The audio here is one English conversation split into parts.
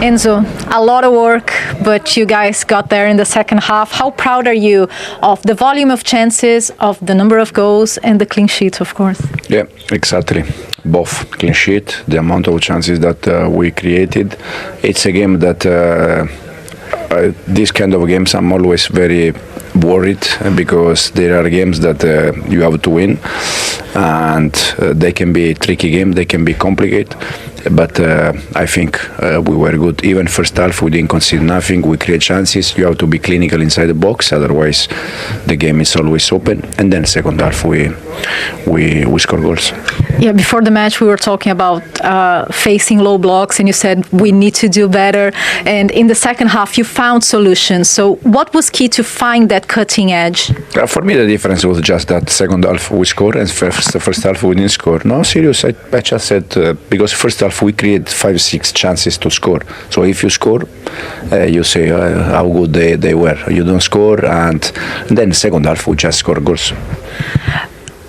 Enzo, a lot of work, but you guys got there in the second half. How proud are you of the volume of chances, of the number of goals, and the clean sheet, of course? Yeah, exactly. Both clean sheet, the amount of chances that we created. It's a game that these kind of games I'm always very worried because there are games that you have to win, and they can be tricky games, they can be complicated. But I think we were good. Even first half, we didn't concede nothing. We create chances. You have to be clinical inside the box, otherwise the game is always open. And then second half, we score goals. Yeah, before the match, we were talking about facing low blocks, and you said we need to do better. And in the second half, you found solutions. So what was key to find that cutting edge? For me, the difference was just that second half we score, and first half we didn't score. No, serious. I just said because first half we create 5-6 chances to score. So if you score, you say how good they were. You don't score, and then second half we just score goals.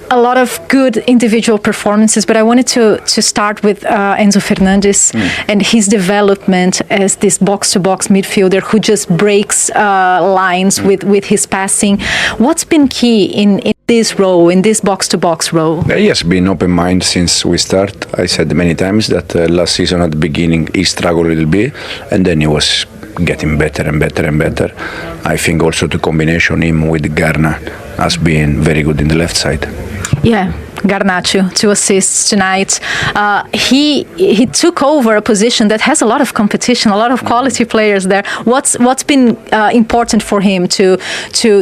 A lot of good individual performances, but I wanted to start with Enzo Fernandez and his development as this box-to-box midfielder who just breaks lines with his passing. What's been key in this role, in this box-to-box role? He has been open mind since we start. I said many times that last season at the beginning he struggled a little bit, and then he was getting better and better and better. I think also the combination him with Garna has been very good in the left side. Yeah, Garnacho, 2 assists tonight. He took over a position that has a lot of competition, a lot of quality players there. What's been important for him to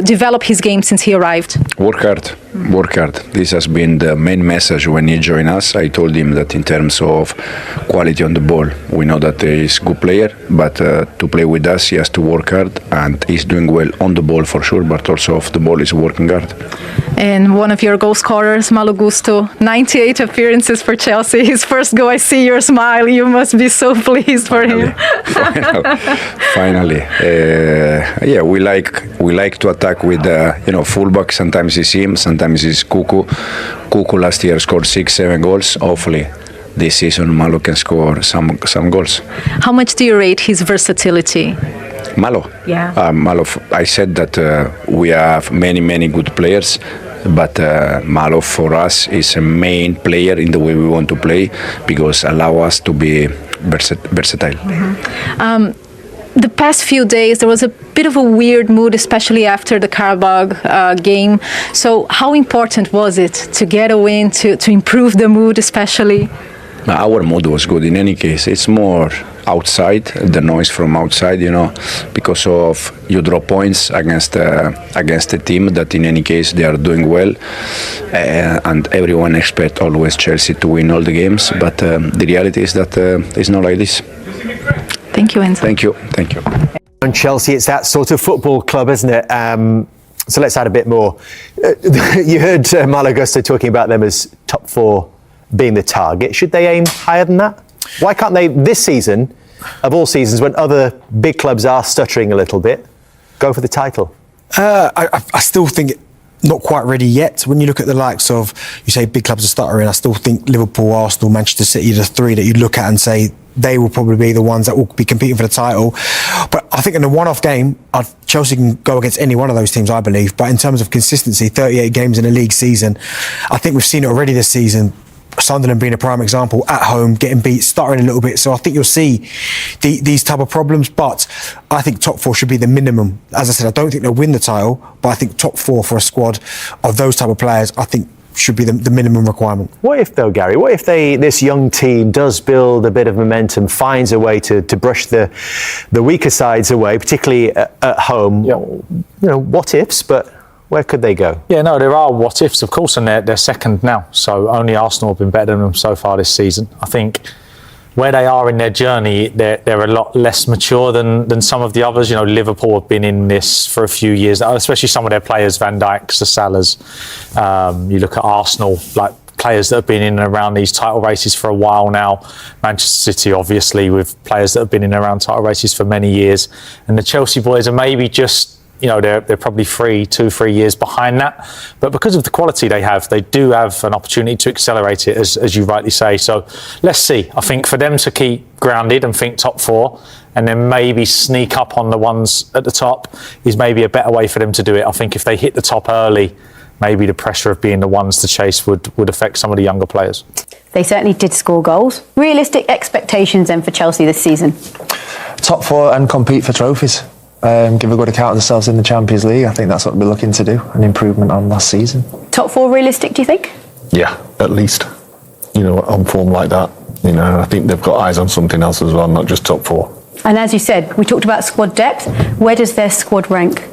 develop his game since he arrived? Work hard. Work hard. This has been the main message when he joined us. I told him that in terms of quality on the ball, we know that he is a good player, but to play with us, he has to work hard, and he's doing well on the ball for sure, but also off the ball, he's working hard. And one of your goal scorers, Malo Gusto, 98 appearances for Chelsea. His first goal, I see your smile. You must be so pleased for him. Finally. Yeah, we like to attack with fullback. Sometimes it's him, sometimes it's Cuckoo. Cuckoo last year scored 6-7 goals. Hopefully this season Malo can score some goals. How much do you rate his versatility? Malo? Yeah. Malo, I said that we have many good players, but Malo for us is a main player in the way we want to play because allow us to be versatile. Mm-hmm. The past few days, there was a bit of a weird mood, especially after the Karabakh game. So how important was it to get a win, to improve the mood especially? Our mood was good in any case. It's more outside, the noise from outside, because of you draw points against a team that in any case they are doing well, and everyone expects always Chelsea to win all the games, but the reality is that it's not like this. Thank you, Enzo. Thank you. And Chelsea, it's that sort of football club, isn't it? So let's add a bit more. You heard Malo Gusto talking about them as top 4 being the target. Should they aim higher than that? Why can't they, this season, of all seasons, when other big clubs are stuttering a little bit, go for the title? I still think not quite ready yet. When you look at the likes of, you say big clubs are stuttering, I still think Liverpool, Arsenal, Manchester City are the 3 that you look at and say they will probably be the ones that will be competing for the title. But I think in a one-off game, Chelsea can go against any one of those teams, I believe. But in terms of consistency, 38 games in a league season, I think we've seen it already this season. Sunderland being a prime example, at home, getting beat, stuttering a little bit. So I think you'll see these type of problems. But I think top 4 should be the minimum. As I said, I don't think they'll win the title, but I think top 4 for a squad of those type of players, I think should be the minimum requirement. What if, though, Gary, what if this young team does build a bit of momentum, finds a way to brush the weaker sides away, particularly at home? Yep. What ifs, but where could they go? Yeah, no, there are what ifs, of course, and they're second now. So only Arsenal have been better than them so far this season. I think where they are in their journey, they're a lot less mature than some of the others. Liverpool have been in this for a few years, especially some of their players, Van Dijk's, the Salahs. You look at Arsenal, like players that have been in and around these title races for a while now. Manchester City, obviously, with players that have been in and around title races for many years. And the Chelsea boys are maybe just they're probably 2-3 years behind that. But because of the quality they have, they do have an opportunity to accelerate it, as you rightly say. So let's see. I think for them to keep grounded and think top 4 and then maybe sneak up on the ones at the top is maybe a better way for them to do it. I think if they hit the top early, maybe the pressure of being the ones to chase would affect some of the younger players. They certainly did score goals. Realistic expectations then for Chelsea this season? Top 4 and compete for trophies. Give a good account of themselves in the Champions League. I think that's what we're looking to do, an improvement on last season. Top 4 realistic, do you think? Yeah, at least. On form like that. I think they've got eyes on something else as well, not just top 4. And as you said, we talked about squad depth. Where does their squad rank?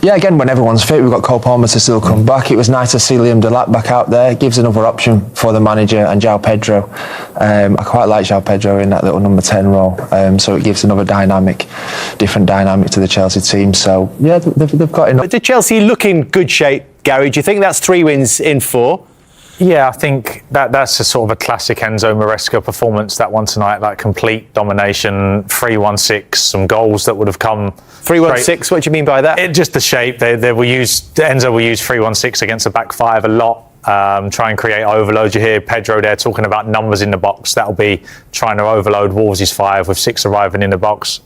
Yeah, again, when everyone's fit, we've got Cole Palmer to still come back. It was nice to see Liam Delap back out there. It gives another option for the manager and João Pedro. I quite like João Pedro in that little number 10 role. So it gives another different dynamic to the Chelsea team. So, yeah, they've got enough. Did Chelsea look in good shape, Gary? Do you think that's 3 wins in 4? Yeah, I think that's a sort of a classic Enzo Maresca performance, that one tonight, like complete domination, 3-1-6, some goals that would have come. 3-1-6, what do you mean by that? Just the shape. Enzo will use 3-1-6 against the back 5 a lot, try and create overload. You hear Pedro there talking about numbers in the box. That'll be trying to overload Wolves' 5 with 6 arriving in the box.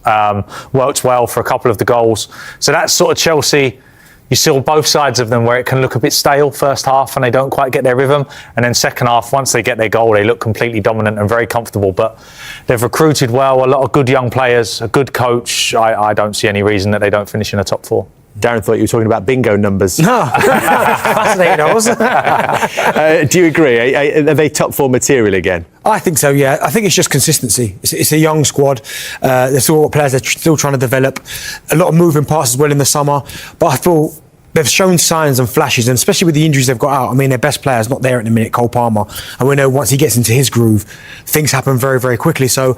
Worked well for a couple of the goals. So that's sort of Chelsea. You saw both sides of them where it can look a bit stale first half and they don't quite get their rhythm. And then second half, once they get their goal, they look completely dominant and very comfortable. But they've recruited well, a lot of good young players, a good coach. I don't see any reason that they don't finish in the top 4. Darren thought you were talking about bingo numbers. No, fascinating those. Do you agree? Are they top 4 material again? I think so, yeah. I think it's just consistency. It's a young squad. There's still players they're still trying to develop. A lot of moving parts as well in the summer. But I feel they've shown signs and flashes, and especially with the injuries they've got out. I mean, their best player's not there at the minute, Cole Palmer. And we know once he gets into his groove, things happen very, very quickly. So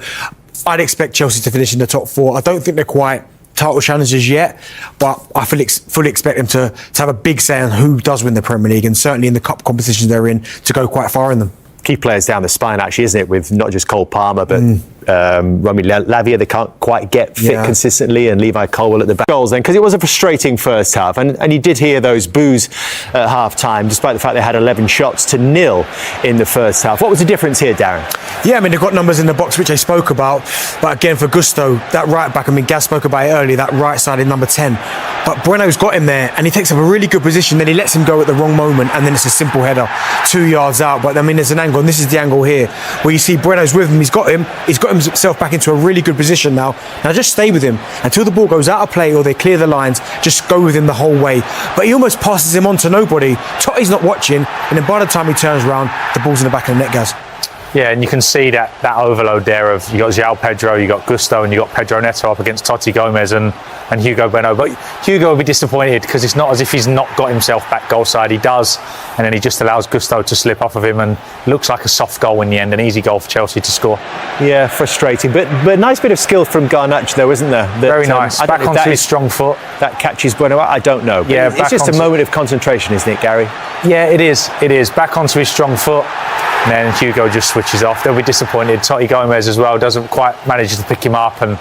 I'd expect Chelsea to finish in the top 4. I don't think they're quite title challengers yet, but I fully expect them to have a big say on who does win the Premier League, and certainly in the cup competitions they're in, to go quite far in them. Key players down the spine, actually, isn't it? With not just Cole Palmer, but Romy Lavia, they can't quite get fit consistently, and Levi Colwill at the back. Goals then, because it was a frustrating first half, and you did hear those boos at half time, despite the fact they had 11 shots to 0 in the first half. What was the difference here, Darren? Yeah, I mean, they've got numbers in the box which they spoke about, but again, for Gusto, that right back, I mean, Gaz spoke about it earlier, that right side in number 10, but Breno's got him there, and he takes up a really good position, then he lets him go at the wrong moment, and then it's a simple header 2 yards out. But I mean, there's an angle, and this is the angle here, where you see Breno's with him, he's got himself back into a really good position now. Now just stay with him until the ball goes out of play or they clear the lines. Just go with him the whole way. But he almost passes him on to nobody. Totti's not watching, and then by the time he turns around, the ball's in the back of the net, Gaz. Yeah, and you can see that overload there of, you got João Pedro, you got Gusto, and you got Pedro Neto up against Totti Gomez and Hugo Bueno. But Hugo will be disappointed because it's not as if he's not got himself back goal side. He does, and then he just allows Gusto to slip off of him, and looks like a soft goal in the end, an easy goal for Chelsea to score. Yeah, frustrating, but nice bit of skill from Garnacho though, isn't there? Very nice. Back onto his strong foot. That catches Bueno. I don't know. Yeah, it's just a moment of concentration, isn't it, Gary? Yeah, it is. It is. Back onto his strong foot. And then Hugo just switches off. They'll be disappointed. Totti Gomez as well doesn't quite manage to pick him up, and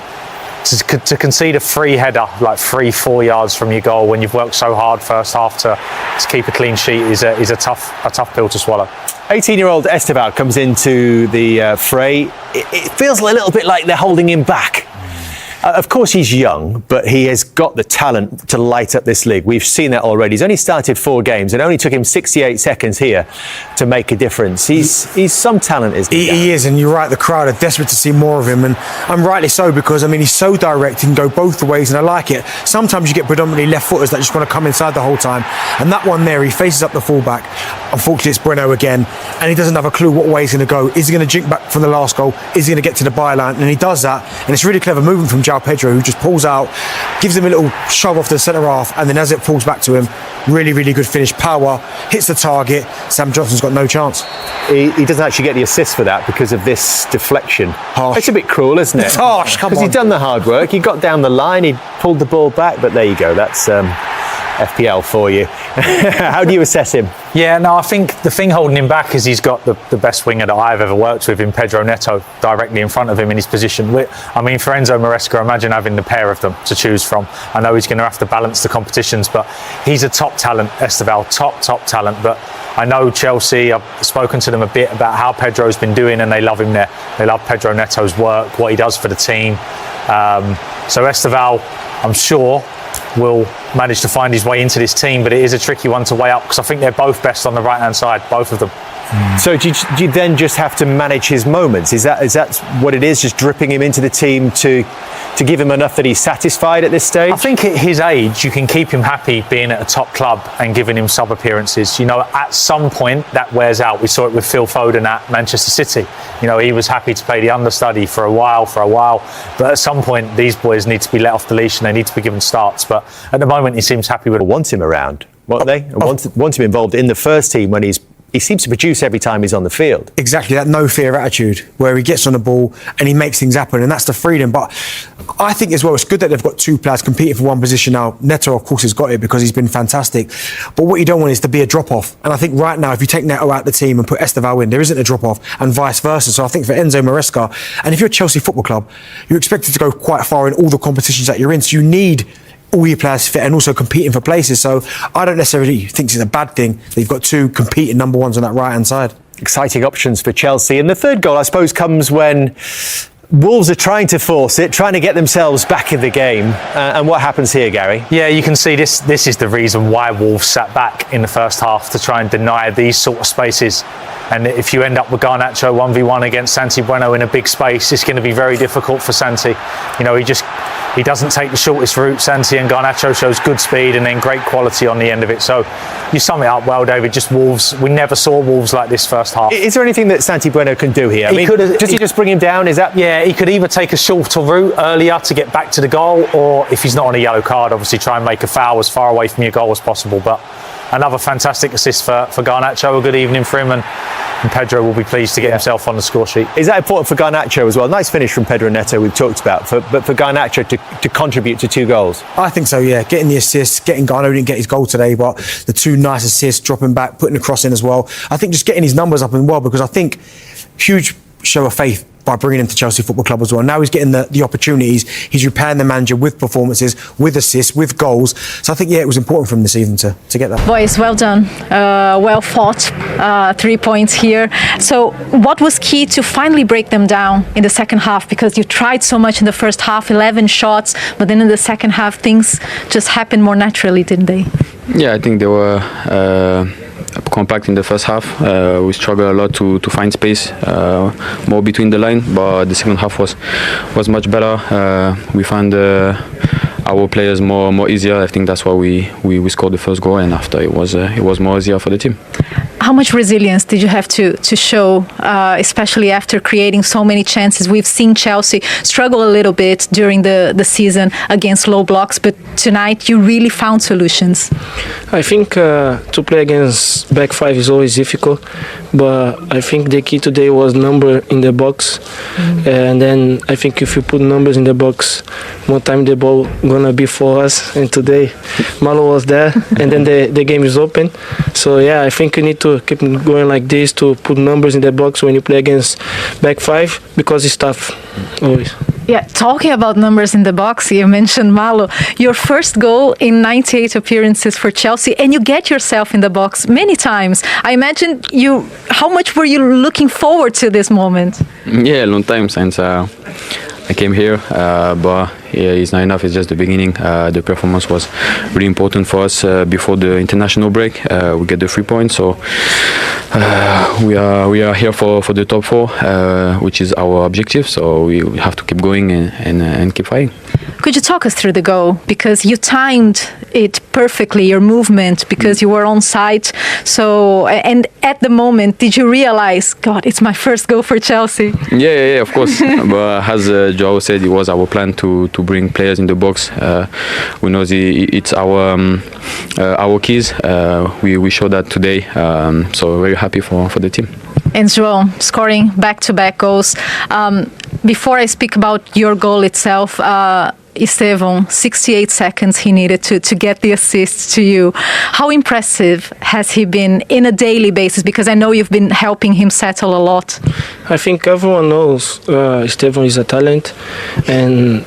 to concede a free header like 3-4 yards from your goal when you've worked so hard first half to keep a clean sheet is a tough pill to swallow. 18-year-old Esteval comes into the fray. It feels a little bit like they're holding him back. Of course, he's young, but he has got the talent to light up this league. We've seen that already. He's only started 4 games. It only took him 68 seconds here to make a difference. He's some talent, isn't he? He is, and you're right, the crowd are desperate to see more of him, and rightly so, because, I mean, he's so direct, he can go both ways, and I like it. Sometimes you get predominantly left-footers that just want to come inside the whole time, and that one there, he faces up the fullback. Unfortunately, it's Breno again, and he doesn't have a clue what way he's going to go. Is he going to jink back from the last goal? Is he going to get to the byline? And he does that, and it's really clever movement from João Pedro, who just pulls out, gives him a little shove off the centre half, and then as it falls back to him, really, really good finish. Power, hits the target. Sam Johnson's got no chance. He doesn't actually get the assist for that because of this deflection. Harsh. It's a bit cruel, isn't it? It's harsh, come on. Because he'd done the hard work, he got down the line, he pulled the ball back, but there you go, that's FPL for you. How do you assess him? Yeah, no, I think the thing holding him back is he's got the best winger that I've ever worked with in Pedro Neto directly in front of him in his position. I mean, for Enzo Maresca, imagine having the pair of them to choose from. I know he's going to have to balance the competitions, but he's a top talent, Esteval, top talent. But I know Chelsea, I've spoken to them a bit about how Pedro's been doing and they love him there. They love Pedro Neto's work, what he does for the team. So Esteval, I'm sure, will manage to find his way into this team, but it is a tricky one to weigh up because I think they're both best on the right-hand side, both of them. So do you then just have to manage his moments? Is that what it is, just dripping him into the team to give him enough that he's satisfied at this stage? I think at his age, you can keep him happy being at a top club and giving him sub-appearances. You know, at some point, that wears out. We saw it with Phil Foden at Manchester City. You know, he was happy to play the understudy for a while. But at some point, these boys need to be let off the leash and they need to be given starts. But at the moment, he seems happy with it. Want him around, won't they? Want him involved in the first team when he seems to produce every time he's on the field. Exactly, that no fear attitude where he gets on the ball and he makes things happen, and that's the freedom. But I think as well, it's good that they've got two players competing for one position now. Neto, of course, has got it because he's been fantastic. But what you don't want is to be a drop-off. And I think right now, if you take Neto out of the team and put Esteval in, there isn't a drop-off, and vice versa. So I think for Enzo Maresca, and if you're a Chelsea Football Club, you're expected to go quite far in all the competitions that you're in. So you need all your players fit and also competing for places. So I don't necessarily think it's a bad thing that you've got two competing number ones on that right-hand side. Exciting options for Chelsea. And the third goal, I suppose, comes when Wolves are trying to force it, trying to get themselves back in the game. And what happens here, Gary? Yeah, you can see this is the reason why Wolves sat back in the first half, to try and deny these sort of spaces. And if you end up with Garnacho 1v1 against Santi Bueno in a big space, it's going to be very difficult for Santi. You know, he doesn't take the shortest route, Santi, and Garnacho shows good speed and then great quality on the end of it. So you sum it up well, David. Just Wolves. We never saw Wolves like this first half. Is there anything that Santi Bueno can do here? Does he just bring him down? Is that? Yeah, he could either take a shorter route earlier to get back to the goal, or if he's not on a yellow card, obviously try and make a foul as far away from your goal as possible. But another fantastic assist for Garnacho. A good evening for him, and Pedro will be pleased to get himself on the score sheet. Is that important for Garnacho as well? Nice finish from Pedro Neto we've talked about, but for Garnacho to contribute to 2 goals? I think so, yeah. Getting the assists, Garnacho didn't get his goal today, but the 2 nice assists, dropping back, putting the cross in as well. I think just getting his numbers up as well, because I think huge show of faith by bringing him to Chelsea Football Club as well. Now he's getting the opportunities. He's repaying the manager with performances, with assists, with goals. So I think, it was important for him this evening to get that. Boys, well done. Well fought. 3 points here. So what was key to finally break them down in the second half? Because you tried so much in the first half, 11 shots, but then in the second half, things just happened more naturally, didn't they? Yeah, I think they were compact in the first half. We struggled a lot to find space, more between the line, but the second half was much better. We found our players more easier. I think that's why we scored the first goal, and after it was more easier for the team. How much resilience did you have to show, especially after creating so many chances? We've seen Chelsea struggle a little bit during the season against low blocks, but tonight you really found solutions. I think to play against back 5 is always difficult, but I think the key today was number in the box, and then I think if you put numbers in the box, more time the ball gonna be for us. And today, Malo was there, and then the game is open. So yeah, I think you need to keep going like this, to put numbers in the box when you play against back 5, because it's tough always. Yeah, talking about numbers in the box, you mentioned Malo. Your first goal in 98 appearances for Chelsea, and you get yourself in the box many times. I imagine how much were you looking forward to this moment? Yeah, a long time since I came here, but yeah, it's not enough. It's just the beginning. The performance was really important for us before the international break. We get the 3 points, so we are here for the top 4, which is our objective. So we have to keep going and keep fighting. Could you talk us through the goal? Because you timed it perfectly, your movement, because you were on site. So, and at the moment, did you realize, God, it's my first goal for Chelsea? Yeah, of course. But as Joao said, it was our plan to bring players in the box. We know it's our keys. We showed that today. So very happy for the team. And Joao scoring back-to-back goals. Before I speak about your goal itself, Esteban, 68 seconds he needed to get the assist to you. How impressive has he been in a daily basis? Because I know you've been helping him settle a lot. I think everyone knows Esteban is a talent, and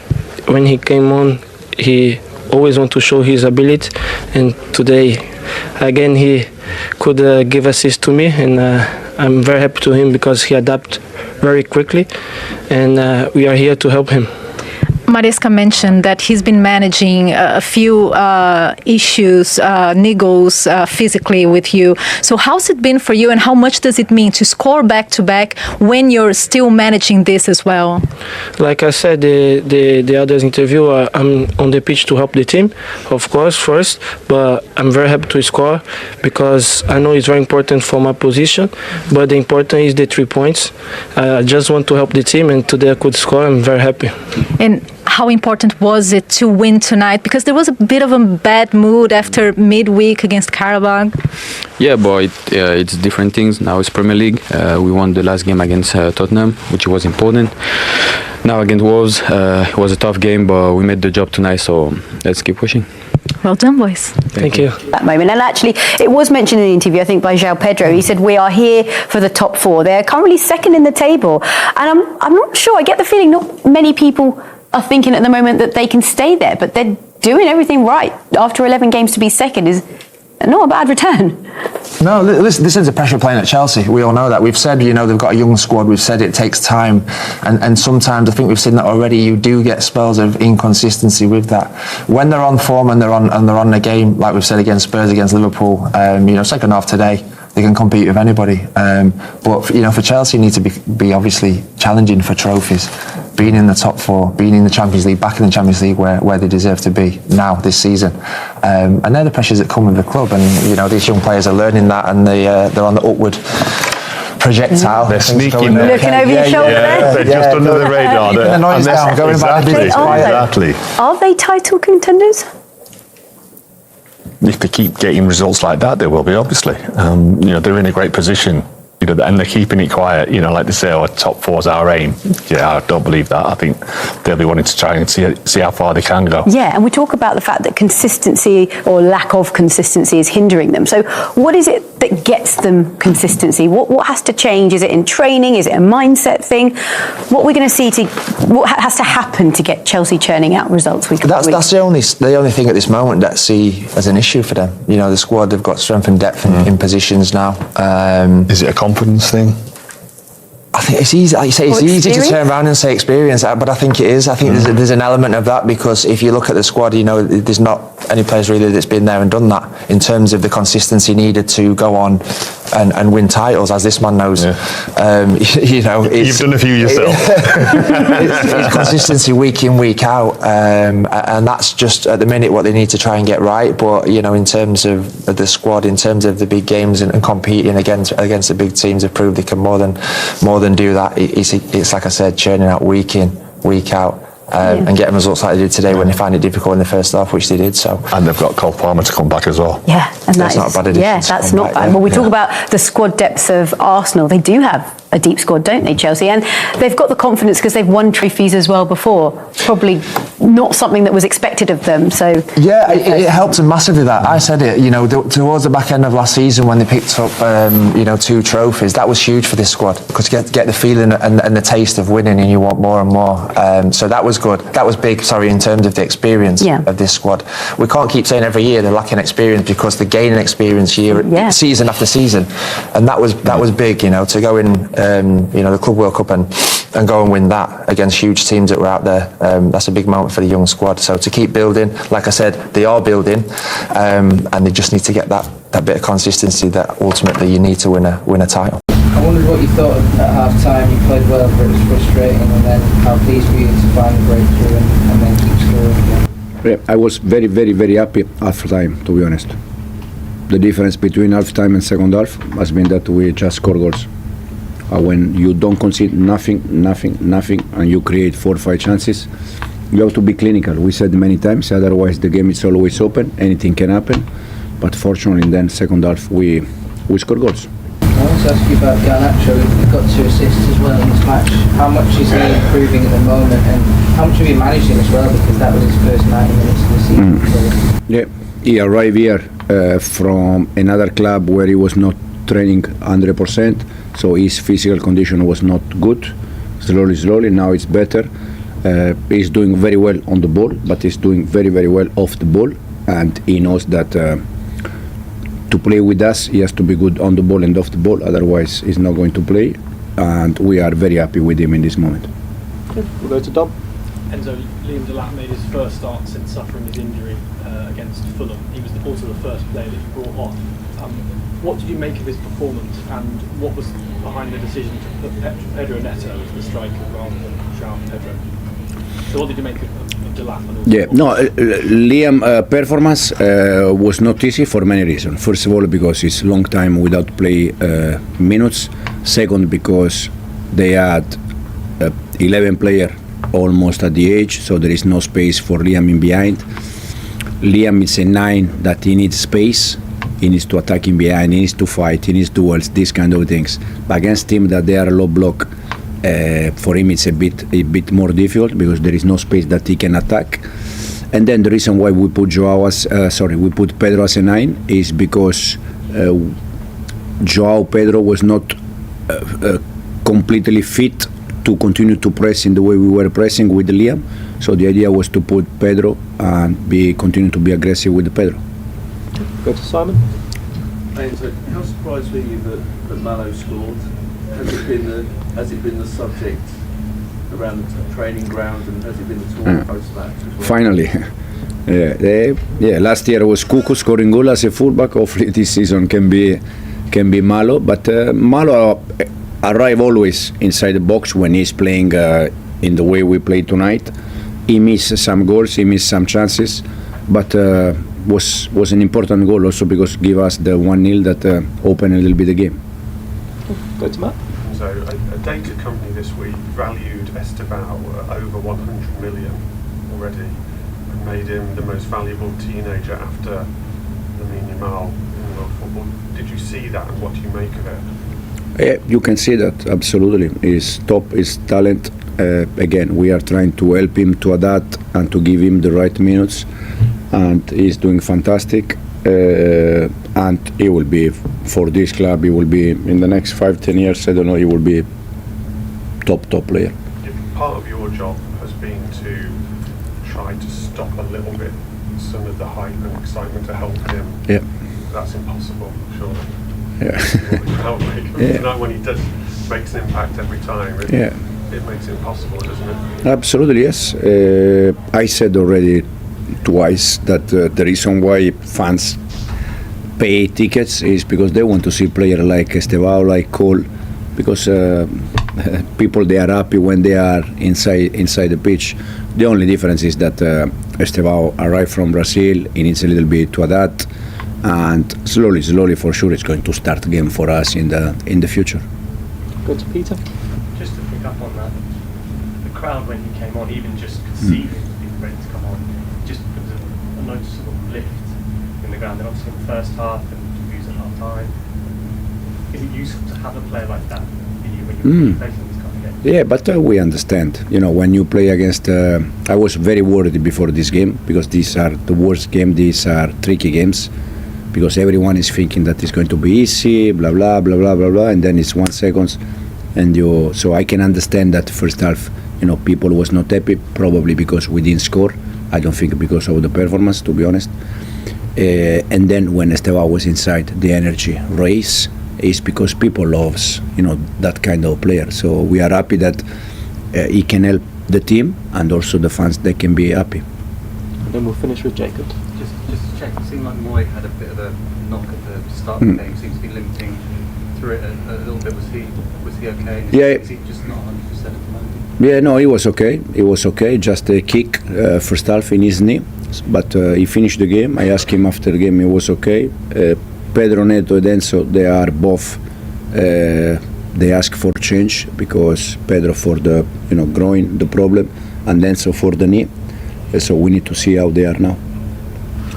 when he came on, he always want to show his ability. And today, again, he could give assist to me, and I'm very happy to him because he adapted very quickly, and we are here to help him. Maresca mentioned that he's been managing a few issues, niggles physically with you. So how's it been for you, and how much does it mean to score back-to-back when you're still managing this as well? Like I said, the other interview, I'm on the pitch to help the team, of course, first, but I'm very happy to score because I know it's very important for my position, but the important is the 3 points. I just want to help the team, and today I could score. I'm very happy. And how important was it to win tonight? Because there was a bit of a bad mood after midweek against Karabakh. Yeah, but it's different things. Now it's Premier League. We won the last game against Tottenham, which was important. Now against Wolves, it was a tough game, but we made the job tonight, so let's keep pushing. Well done, boys. Thank you. That moment, and actually it was mentioned in the interview, I think, by João Pedro. He said we are here for the top 4. They're currently second in the table, and I'm not sure, I get the feeling not many people are thinking at the moment that they can stay there, but they're doing everything right. After 11 games to be second is not a bad return. No, this is the pressure playing at Chelsea. We all know that. We've said, they've got a young squad. We've said it takes time. And sometimes, I think we've seen that already, you do get spells of inconsistency with that. When they're on form and they're on the game, like we've said against Spurs, against Liverpool, second half today, they can compete with anybody. But for Chelsea, need to be obviously challenging for trophies, being in the top 4, being in the Champions League, back in the Champions League where they deserve to be now this season. And they're the pressures that come with the club. And these young players are learning that, and they're on the upward projectile. They're sneaking. Looking over your shoulder there. They're just under the radar. Keeping the noise down, going back to business. Exactly. Are they title contenders? If they keep getting results like that, they will be, obviously. They're in a great position, and they're keeping it quiet, like they say, top 4 is our aim. Yeah, I don't believe that. I think they'll be wanting to try and see how far they can go. Yeah, and we talk about the fact that consistency or lack of consistency is hindering them. So what is it that gets them consistency? What has to change? Is it in training? Is it a mindset thing? What are we going to see what has to happen to get Chelsea churning out results week after week? That's the only thing at this moment that I see as an issue for them. The squad, they've got strength and depth in positions now. Is it a confidence thing? I think it's easy, like you say, it's easy to turn around and say experience, but I think it is. I think there's an element of that, because if you look at the squad, there's not any players really that's been there and done that in terms of the consistency needed to go on and win titles, as this man knows. Yeah. You've done a few yourself. it's consistency week in, week out, and that's just at the minute what they need to try and get right. But in terms of the squad, in terms of the big games and competing against the big teams, have proved they can more than do that. It's like I said, churning out week in, week out. And getting results like they did today when they find it difficult in the first half, which they did. So, and they've got Cole Palmer to come back as well. Yeah, and that's not a bad addition. Yeah, that's not bad. Well, we talk about the squad depth of Arsenal. They do have a deep squad, don't they, Chelsea? And they've got the confidence because they've won trophies as well before. Probably not something that was expected of them. So yeah, it helped them massively. That I said it. Towards the back end of last season when they picked up 2 trophies, that was huge for this squad, because you get the feeling and the taste of winning, and you want more and more. So that was good. That was big. Sorry, in terms of the experience of this squad, we can't keep saying every year they're lacking experience, because they're gaining experience season after season, and that was big. To go in. The Club World Cup and go and win that against huge teams that were out there. That's a big moment for the young squad. So to keep building, like I said, they are building, and they just need to get that bit of consistency that ultimately you need to win a title. I wondered what you thought at half time. You played well, but it was frustrating, and then how pleased were you to find the breakthrough and then keep scoring again? I was very, very, very happy after time, to be honest. The difference between half time and second half has been that we just score goals. When you don't concede nothing, and you create 4 or 5 chances, you have to be clinical. We said many times, otherwise the game is always open, anything can happen. But fortunately, then second half we score goals. I want to ask you about Garnacho. He got 2 assists as well in this match. How much is he improving at the moment, and how much have you managed him as well? Because that was his first 90 minutes of the season. So. Yeah, he arrived here from another club where he was not training 100%, so his physical condition was not good. Slowly, now it's better. He's doing very well on the ball, but he's doing very, very well off the ball, and he knows that to play with us, he has to be good on the ball and off the ball, otherwise he's not going to play, and we are very happy with him in this moment. We'll go to Dom. Enzo, Liam Delap made his first start since suffering his injury against Fulham. He was also the first player that you brought on. What did you make of his performance, and what was behind the decision to put Pedro Neto as the striker rather than João Pedro? So what did you make of Delap? Yeah, no, Liam performance was not easy for many reasons. First of all, because it's long time without play minutes. Second, because they had 11 players almost at the age, so there is no space for Liam in behind. Liam is a 9 that he needs space. He needs to attack in behind, he needs to fight, he needs duels, these kind of things. But against team that they are low block, for him it's a bit more difficult because there is no space that he can attack. And then the reason why we put we put Pedro as a 9 is because João Pedro was not completely fit to continue to press in the way we were pressing with Liam. So the idea was to put Pedro and continue to be aggressive with Pedro. Go to Simon. Enzo, how surprised were you that Malo scored? Has it been the subject around the training ground, and has it been the talk post-match as well? Finally. Last year was Cuckoo scoring goal as a fullback. Hopefully this season can be Malo, but Malo arrive always inside the box when he's playing in the way we play tonight. He missed some goals, he missed some chances, but was an important goal also because give us the 1-0 that opened a little bit the game. Go to Matt. So a data company this week valued Estevao over 100 million already and made him the most valuable teenager after Lamine Yamal in world football. Did you see that, and what do you make of it? Yeah, you can see that, absolutely. He's top, his talent. Again, we are trying to help him to adapt and to give him the right minutes, and he's doing fantastic. And he will be, for this club, he will be in the next 5-10 years, I don't know, he will be top player. Part of your job has been to try to stop a little bit some of the hype and excitement to help him. Yeah. That's impossible, surely. Yeah. Not when he does makes an impact every time. It makes it impossible, doesn't it? Absolutely, yes. I said already twice that the reason why fans pay tickets is because they want to see players like Estevao, like Cole, because people, they are happy when they are inside the pitch. The only difference is that Estevao arrived from Brazil, he needs a little bit to adapt, and slowly for sure it's going to start game for us in the future. Go to Peter. Just to pick up on that, the crowd when he came on, even just conceiving to be ready to come on, just there was a noticeable lift in the ground. And obviously in the first half and views at half time. Is it useful to have a player like that when you're facing these kind of games? Yeah, but we understand. You know, when you play against, I was very worried before this game because these are the worst games. These are tricky games because everyone is thinking that it's going to be easy, blah blah blah blah blah blah, and then it's 1 second, and so I can understand that first half. You know, people was not happy probably because we didn't score. I don't think because of the performance, to be honest. And then when Estevao was inside, the energy race is because people loves, you know, that kind of player. So we are happy that he can help the team, and also the fans, they can be happy. And then we'll finish with Jacob. Just to check, it seemed like Moy had a bit of a knock at the start of the game. Seems to be limping through it a little bit. Was he okay? Is he just not 100% at the moment? Yeah, no, he was okay. He was okay. Just a kick first half in his knee, but he finished the game. I asked him after the game, he was okay. Pedro Neto and Enzo, they are both. They ask for change because Pedro for the groin, the problem, and Enzo for the knee. So we need to see how they are now.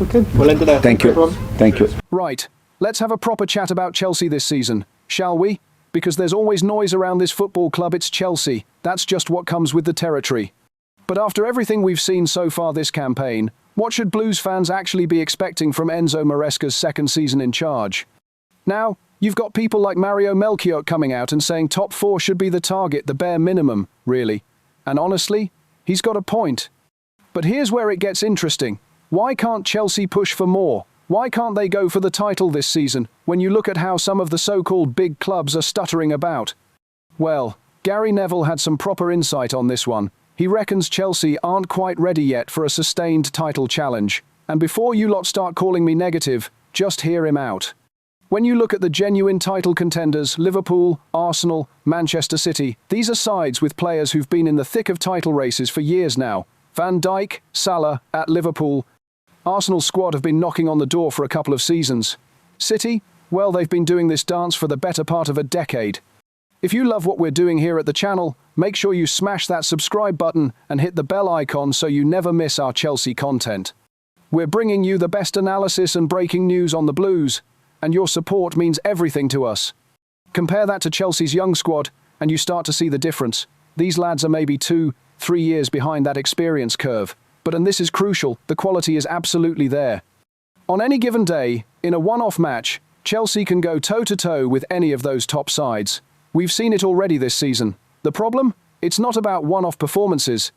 Okay, we'll end it there. Thank you. Thank you. Right, let's have a proper chat about Chelsea this season, shall we? Because there's always noise around this football club, it's Chelsea. That's just what comes with the territory. But after everything we've seen so far this campaign, what should Blues fans actually be expecting from Enzo Maresca's second season in charge? Now, you've got people like Melchiot coming out and saying top 4 should be the target, the bare minimum, really. And honestly, he's got a point. But here's where it gets interesting. Why can't Chelsea push for more? Why can't they go for the title this season, when you look at how some of the so-called big clubs are stuttering about? Well, Gary Neville had some proper insight on this one. He reckons Chelsea aren't quite ready yet for a sustained title challenge. And before you lot start calling me negative, just hear him out. When you look at the genuine title contenders, Liverpool, Arsenal, Manchester City, these are sides with players who've been in the thick of title races for years now. Van Dijk, Salah, at Liverpool. Arsenal's squad have been knocking on the door for a couple of seasons. City, well, they've been doing this dance for the better part of a decade. If you love what we're doing here at the channel, make sure you smash that subscribe button and hit the bell icon so you never miss our Chelsea content. We're bringing you the best analysis and breaking news on the Blues, and your support means everything to us. Compare that to Chelsea's young squad, and you start to see the difference. These lads are maybe 2-3 years behind that experience curve. But, and this is crucial, the quality is absolutely there. On any given day, in a one-off match, Chelsea can go toe-to-toe with any of those top sides. We've seen it already this season. The problem? It's not about one-off performances.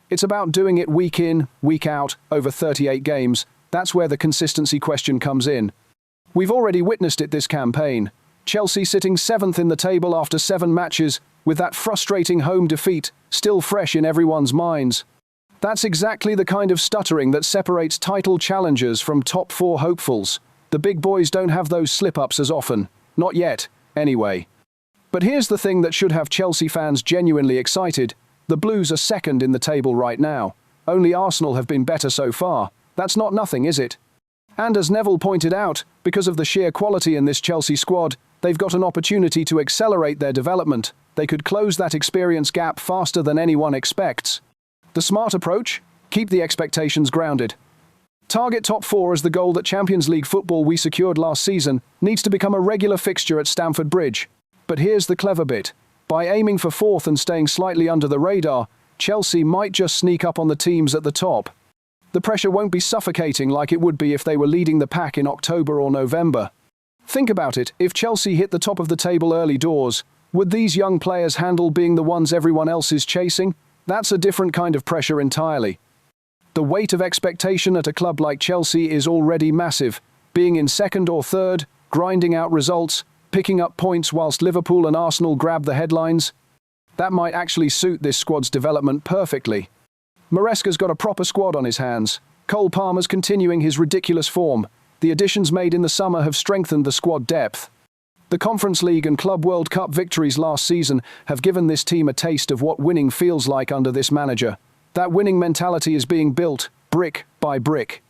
It's about doing it week in, week out, over 38 games. That's where the consistency question comes in. We've already witnessed it this campaign. Chelsea sitting 7th in the table after 7 matches, with that frustrating home defeat still fresh in everyone's minds. That's exactly the kind of stuttering that separates title challengers from top 4 hopefuls. The big boys don't have those slip-ups as often. Not yet, anyway. But here's the thing that should have Chelsea fans genuinely excited. The Blues are 2nd in the table right now. Only Arsenal have been better so far. That's not nothing, is it? And as Neville pointed out, because of the sheer quality in this Chelsea squad, they've got an opportunity to accelerate their development. They could close that experience gap faster than anyone expects. The smart approach? Keep the expectations grounded. Target top 4 as the goal that Champions League football we secured last season needs to become a regular fixture at Stamford Bridge. But here's the clever bit. By aiming for 4th and staying slightly under the radar, Chelsea might just sneak up on the teams at the top. The pressure won't be suffocating like it would be if they were leading the pack in October or November. Think about it, if Chelsea hit the top of the table early doors, would these young players handle being the ones everyone else is chasing? That's a different kind of pressure entirely. The weight of expectation at a club like Chelsea is already massive, being in 2nd or 3rd, grinding out results, picking up points whilst Liverpool and Arsenal grab the headlines. That might actually suit this squad's development perfectly. Maresca's got a proper squad on his hands. Cole Palmer's continuing his ridiculous form. The additions made in the summer have strengthened the squad depth. The Conference League and Club World Cup victories last season have given this team a taste of what winning feels like under this manager. That winning mentality is being built, brick by brick.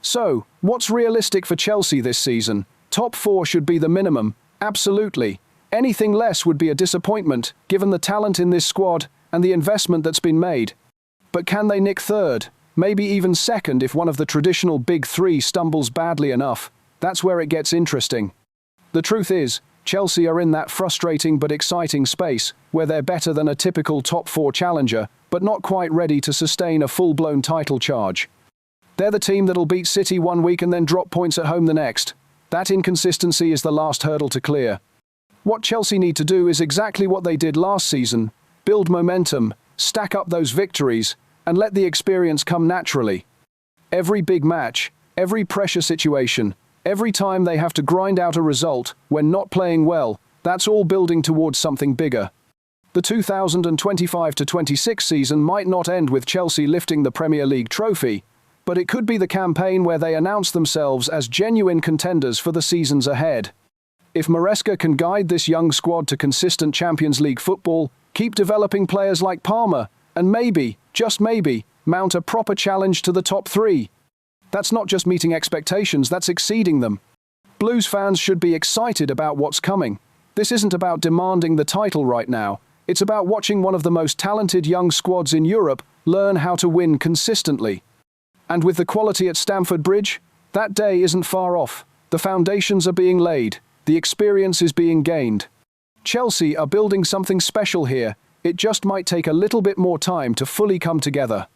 So, what's realistic for Chelsea this season? Top 4 should be the minimum, absolutely. Anything less would be a disappointment, given the talent in this squad and the investment that's been made. But can they nick 3rd? Maybe even 2nd if one of the traditional big 3 stumbles badly enough. That's where it gets interesting. The truth is, Chelsea are in that frustrating but exciting space, where they're better than a typical top 4 challenger, but not quite ready to sustain a full-blown title charge. They're the team that'll beat City one week and then drop points at home the next. That inconsistency is the last hurdle to clear. What Chelsea need to do is exactly what they did last season: build momentum, stack up those victories, and let the experience come naturally. Every big match, every pressure situation, every time they have to grind out a result when not playing well, that's all building towards something bigger. The 2025-26 season might not end with Chelsea lifting the Premier League trophy, but it could be the campaign where they announce themselves as genuine contenders for the seasons ahead. If Maresca can guide this young squad to consistent Champions League football, keep developing players like Palmer, and maybe, just maybe, mount a proper challenge to the top 3. That's not just meeting expectations, that's exceeding them. Blues fans should be excited about what's coming. This isn't about demanding the title right now. It's about watching one of the most talented young squads in Europe learn how to win consistently. And with the quality at Stamford Bridge, that day isn't far off. The foundations are being laid. The experience is being gained. Chelsea are building something special here. it just might take a little bit more time to fully come together.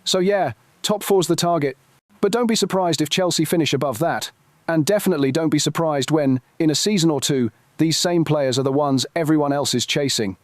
So yeah, top 4's the target, but don't be surprised if Chelsea finish above that. And definitely don't be surprised when, in a season or two, these same players are the ones everyone else is chasing.